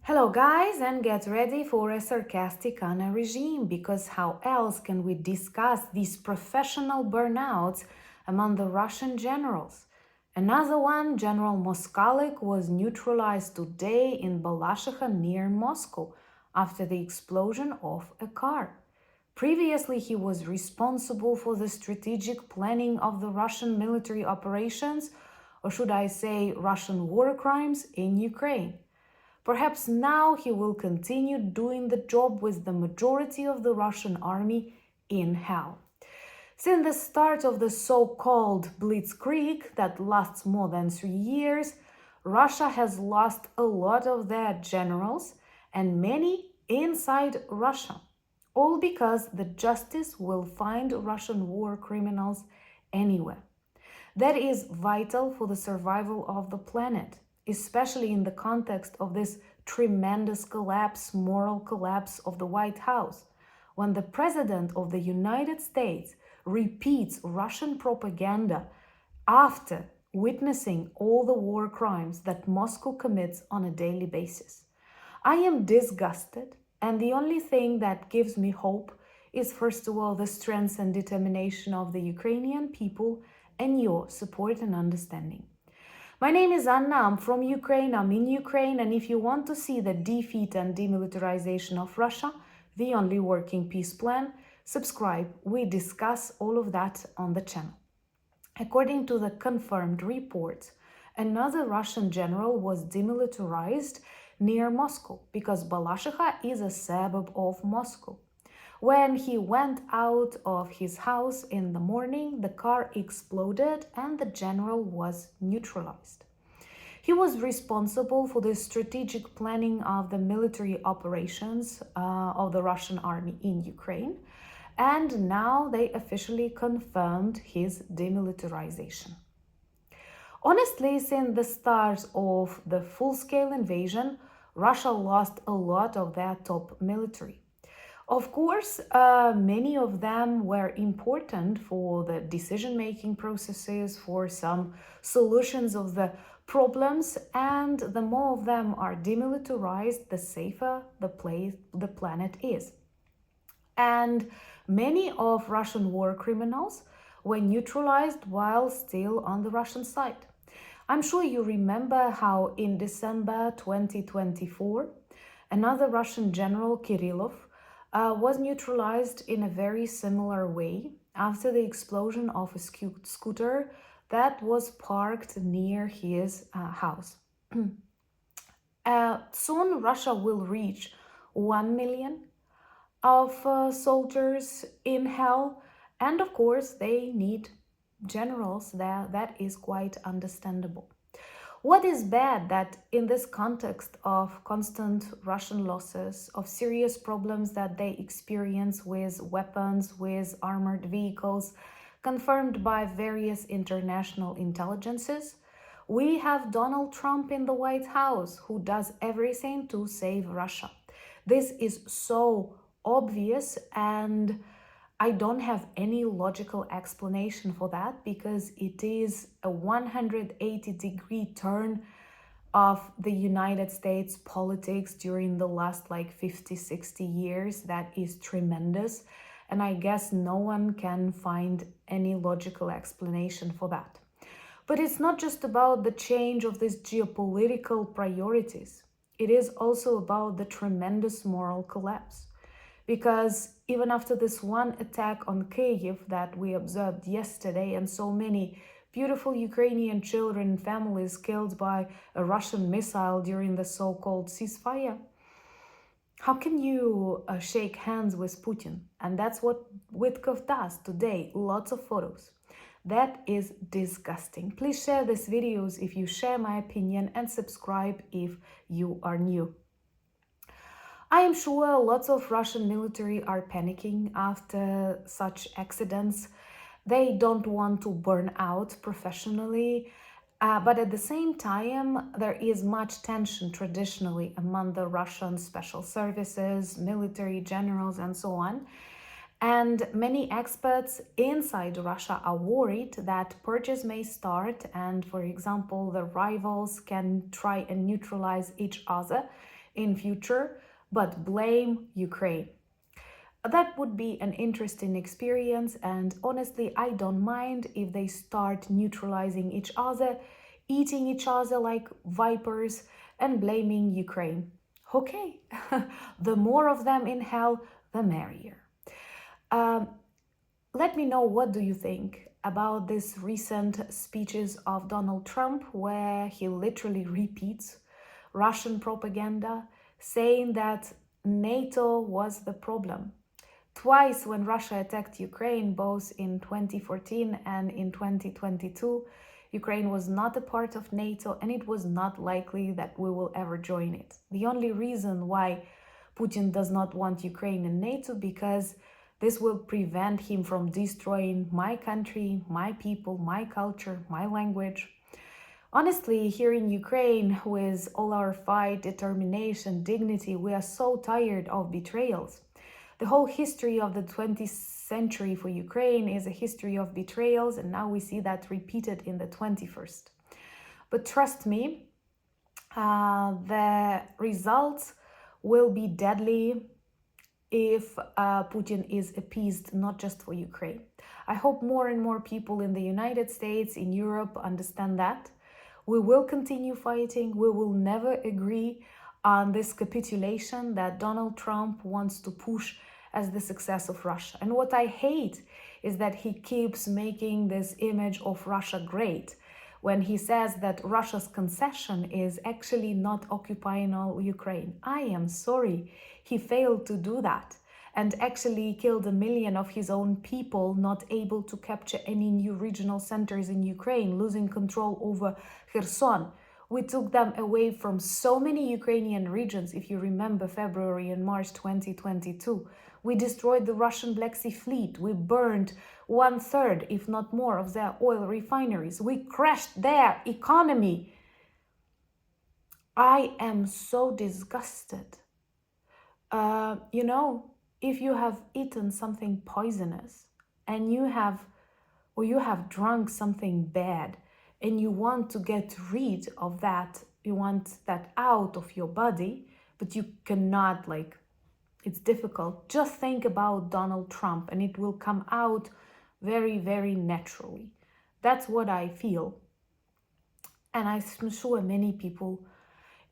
Hello guys, and get ready for a sarcastic Anna regime, because how else can we discuss these professional burnouts among the Russian generals? Another one, General Moskalik, was neutralized today in Balashikha near Moscow after the explosion of a car. Previously, he was responsible for the strategic planning of the Russian military operations, or should I say Russian war crimes, in Ukraine. Perhaps now he will continue doing the job with the majority of the Russian army in hell. Since the start of the so-called blitzkrieg that lasts more than 3 years, Russia has lost a lot of their generals and many inside Russia, all because the justice will find Russian war criminals anywhere. That is vital for the survival of the planet, especially in the context of this tremendous collapse, moral collapse of the White House, when the President of the United States repeats Russian propaganda after witnessing all the war crimes that Moscow commits on a daily basis. I am disgusted, and the only thing that gives me hope is, first of all, the strength and determination of the Ukrainian people and your support and understanding. My name is Anna, I'm from Ukraine, I'm in Ukraine, and if you want to see the defeat and demilitarization of Russia, the only working peace plan, subscribe. We discuss all of that on the channel. According to the confirmed reports, another Russian general was demilitarized near Moscow because Balashikha is a suburb of Moscow. When he went out of his house in the morning, the car exploded and the general was neutralized. He was responsible for the strategic planning of the military operations of the Russian army in Ukraine, and now they officially confirmed his demilitarization. Honestly, since the start of the full-scale invasion, Russia lost a lot of their top military. Of course, many of them were important for the decision-making processes, for some solutions of the problems, and the more of them are demilitarized, the safer the planet is. And many of Russian war criminals were neutralized while still on the Russian side. I'm sure you remember how in December 2024, another Russian general, Kirillov, was neutralized in a very similar way after the explosion of a scooter that was parked near his house. Soon Russia will reach 1 million of soldiers in hell, and of course they need generals there. That is quite understandable. What is bad that in this context of constant Russian losses, of serious problems that they experience with weapons, with armored vehicles, confirmed by various international intelligences, we have Donald Trump in the White House who does everything to save Russia. This is so obvious, and I don't have any logical explanation for that, because it is a 180-degree turn of the United States politics during the last 50-60 years. That is tremendous, and I guess no one can find any logical explanation for that. But it's not just about the change of these geopolitical priorities. It is also about the tremendous moral collapse. Because even after this one attack on Kyiv that we observed yesterday, and so many beautiful Ukrainian children and families killed by a Russian missile during the so-called ceasefire, how can you shake hands with Putin? And that's what Witkov does today, lots of photos. That is disgusting. Please share these videos if you share my opinion, and subscribe if you are new. I am sure lots of Russian military are panicking after such accidents. They don't want to burn out professionally, but at the same time, there is much tension traditionally among the Russian special services, military generals, and so on. And many experts inside Russia are worried that purges may start and, for example, the rivals can try and neutralize each other, in future, but blame Ukraine. That would be an interesting experience, and honestly, I don't mind if they start neutralizing each other, eating each other like vipers, and blaming Ukraine. Okay, the more of them in hell, the merrier. Um, Let me know, what do you think about this recent speeches of Donald Trump, where he literally repeats Russian propaganda, saying that NATO was the problem. Twice when Russia attacked Ukraine, both in 2014 and in 2022, Ukraine was not a part of NATO, and it was not likely that we will ever join it. The only reason why Putin does not want Ukraine in NATO, because this will prevent him from destroying my country, my people, my culture, my language. Honestly, here in Ukraine, with all our fight, determination, dignity, we are so tired of betrayals. The whole history of the 20th century for Ukraine is a history of betrayals, and now we see that repeated in the 21st. But trust me, the results will be deadly if Putin is appeased, not just for Ukraine. I hope more and more people in the United States, in Europe, understand that. We will continue fighting. We will never agree on this capitulation that Donald Trump wants to push as the success of Russia. And what I hate is that he keeps making this image of Russia great when he says that Russia's concession is actually not occupying all Ukraine. I am sorry, he failed to do that and actually killed 1 million of his own people, not able to capture any new regional centers in Ukraine, losing control over Kherson. We took them away from so many Ukrainian regions, if you remember February and March 2022. We destroyed the Russian Black Sea Fleet. We burned 1/3, if not more, of their oil refineries. We crashed their economy. I am so disgusted. If you have eaten something poisonous and you have drunk something bad and you want to get rid of that, you want that out of your body, but you cannot, it's difficult. Just think about Donald Trump and it will come out very, very naturally. That's what I feel. And I'm sure many people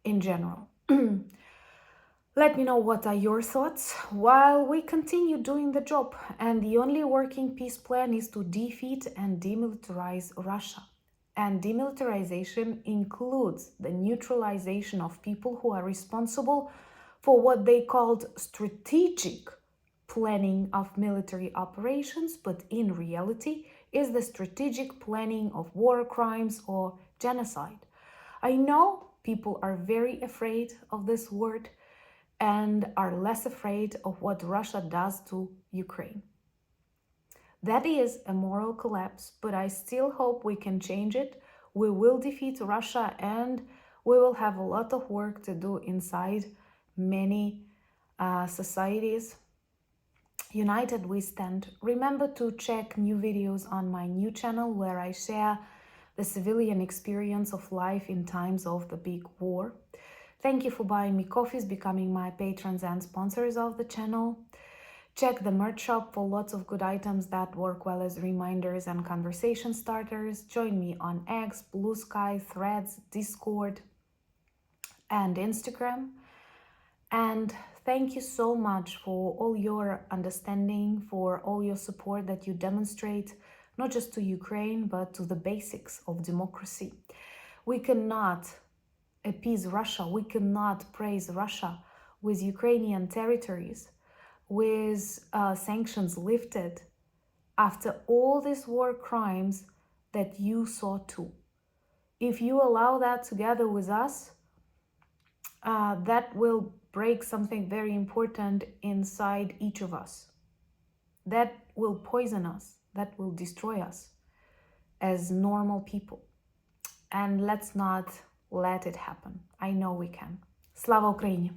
in general. Let me know what are your thoughts while we continue doing the job. And the only working peace plan is to defeat and demilitarize Russia. And demilitarization includes the neutralization of people who are responsible for what they called strategic planning of military operations, but in reality is the strategic planning of war crimes or genocide. I know people are very afraid of this word and are less afraid of what Russia does to Ukraine. That is a moral collapse, but I still hope we can change it. We will defeat Russia and we will have a lot of work to do inside many societies. United we stand. Remember to check new videos on my new channel where I share the civilian experience of life in times of the big war. Thank you for buying me coffees, becoming my patrons and sponsors of the channel. Check the merch shop for lots of good items that work well as reminders and conversation starters. Join me on X, Blue Sky, Threads, Discord, and Instagram. And thank you so much for all your understanding, for all your support that you demonstrate, not just to Ukraine, but to the basics of democracy. We cannot appease Russia. We cannot praise Russia with Ukrainian territories, with sanctions lifted after all these war crimes that you saw too. If you allow that together with us, that will break something very important inside each of us. That will poison us, that will destroy us as normal people. And let's not let it happen. I know we can. Slava Ukraini!